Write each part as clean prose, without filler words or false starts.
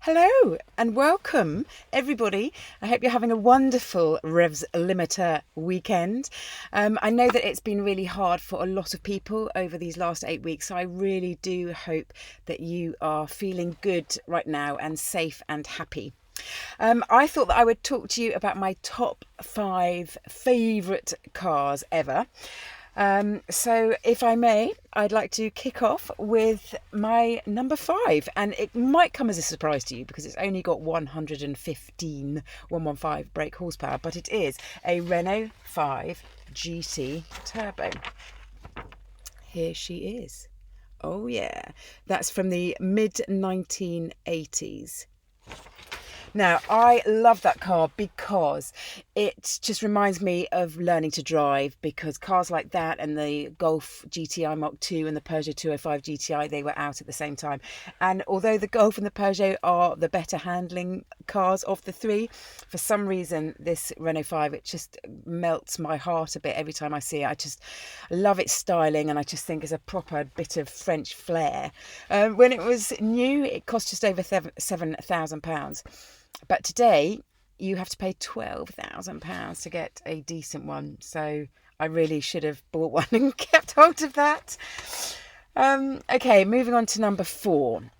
Hello and welcome, everybody. I hope you're having a wonderful Revs Limiter weekend. I know that it's been really hard for a lot of people over these last 8 weeks, so I really do hope that you are feeling good right now and safe and happy. I thought that I would talk to you about my top 5 favourite cars ever. So if I may, I'd like to kick off with my number 5, and it might come as a surprise to you because it's only got 115 brake horsepower, but it is a Renault 5 GT Turbo. Here she is. Oh yeah, that's from the mid 1980s. Now, I love that car because it just reminds me of learning to drive, because cars like that and the Golf GTI Mark II and the Peugeot 205 GTI, they were out at the same time. And although the Golf and the Peugeot are the better handling cars of the three, for some reason, this Renault 5, it just melts my heart a bit every time I see it. I just love its styling, and I just think it's a proper bit of French flair. When it was new, it cost just over £7,000. But today you have to pay £12,000 to get a decent one. So I really should have bought one and kept hold of that. Okay, moving on to number 4.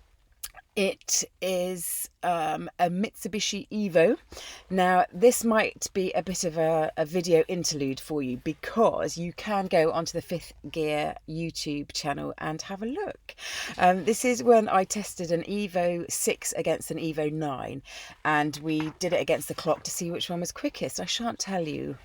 It is a Mitsubishi Evo. Now, this might be a bit of a video interlude for you, because you can go onto the Fifth Gear YouTube channel and have a look. This is when I tested an Evo 6 against an Evo 9, and we did it against the clock to see which one was quickest. I shan't tell you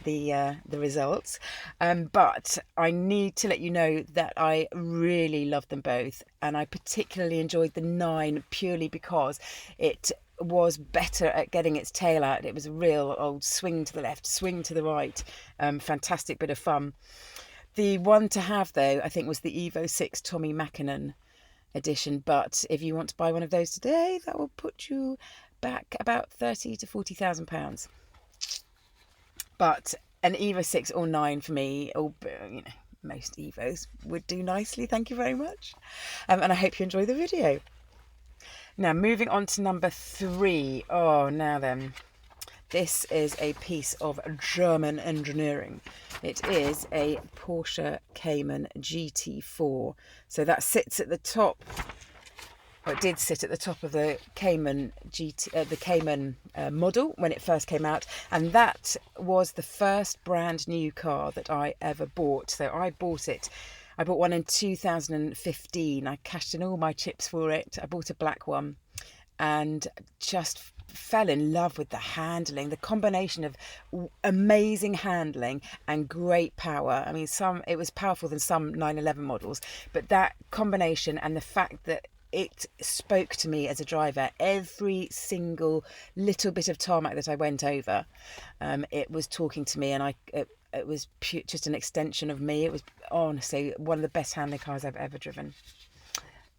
the results, but I need to let you know that I really love them both, and I particularly enjoyed the 9 purely because it was better at getting its tail out. It was a real old swing to the left, swing to the right, fantastic bit of fun. The one to have, though, I think was the Evo 6 Tommy Mackinnon edition, but if you want to buy one of those today, that will put you back about £30,000 to £40,000. But an Evo 6 or 9 for me, or most Evos would do nicely, thank you very much. And I hope you enjoy the video. Now, moving on to number 3. Oh, now then. This is a piece of German engineering. It is a Porsche Cayman GT4. So that sits at the top. Well, it did sit at the top of the Cayman model when it first came out, and that was the first brand new car that I ever bought. So I bought one in 2015. I cashed in all my chips for it. I bought a black one and just fell in love with the handling, the combination of amazing handling and great power. I mean, it was powerful than some 911 models, but that combination and the fact that it spoke to me as a driver. Every single little bit of tarmac that I went over, it was talking to me, and it was just an extension of me. It was honestly one of the best handling cars I've ever driven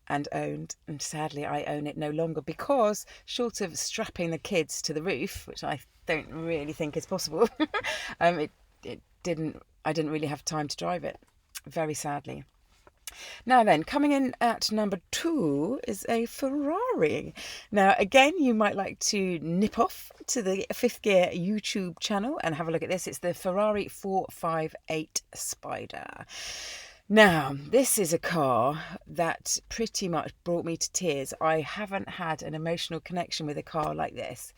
and owned. And sadly, I own it no longer, because short of strapping the kids to the roof, which I don't really think is possible, I didn't really have time to drive it, very sadly. Now then, coming in at number 2 is a Ferrari. Now, again, you might like to nip off to the Fifth Gear YouTube channel and have a look at this. It's the Ferrari 458 Spider. Now, this is a car that pretty much brought me to tears. I haven't had an emotional connection with a car like this.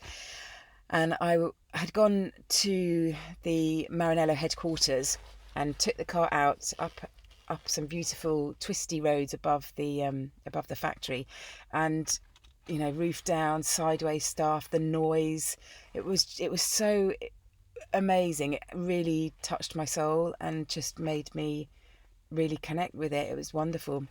And I had gone to the Maranello headquarters and took the car out up some beautiful twisty roads above the factory, and roof down, sideways stuff, the noise, it was so amazing. It really touched my soul and just made me really connect with it. It was wonderful.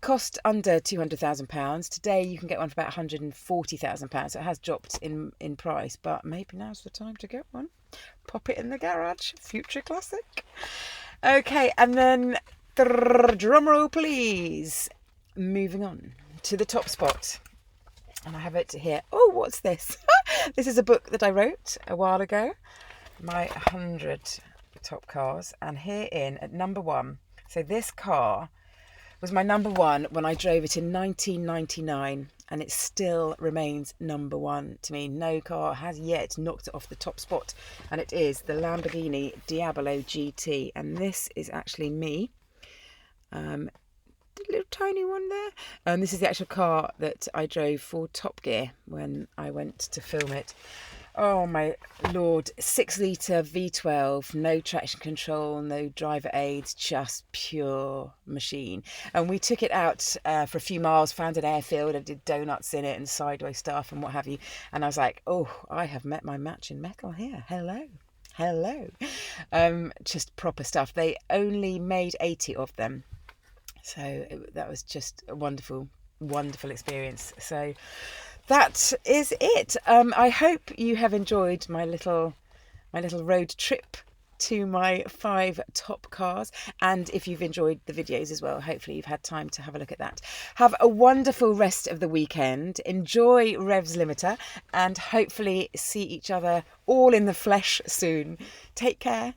Cost under £200,000. Today you can get one for about £140,000. So it has dropped in price, but maybe now's the time to get one. Pop it in the garage. Future classic. Okay, and then drum roll please. Moving on to the top spot, and I have it here. Oh, what's this? This is a book that I wrote a while ago, my 100 top cars, and herein at number 1. So this car was my number 1 when I drove it in 1999. and it still remains number one to me. No car has yet knocked it off the top spot, and it is the Lamborghini Diablo GT. And this is actually me. Little tiny one there. This is the actual car that I drove for Top Gear when I went to film it. Oh my lord, 6 litre V12, no traction control, no driver aids, just pure machine. And we took it out for a few miles, found an airfield and did donuts in it and sideways stuff and what have you. And I was like, oh, I have met my match in metal here. Hello. Just proper stuff. They only made 80 of them. So that was just a wonderful experience. So that is it. I hope you have enjoyed my little road trip to my 5 top cars, and if you've enjoyed the videos as well, hopefully you've had time to have a look at that. Have a wonderful rest of the weekend. Enjoy Revs Limiter, and hopefully see each other all in the flesh soon. Take care.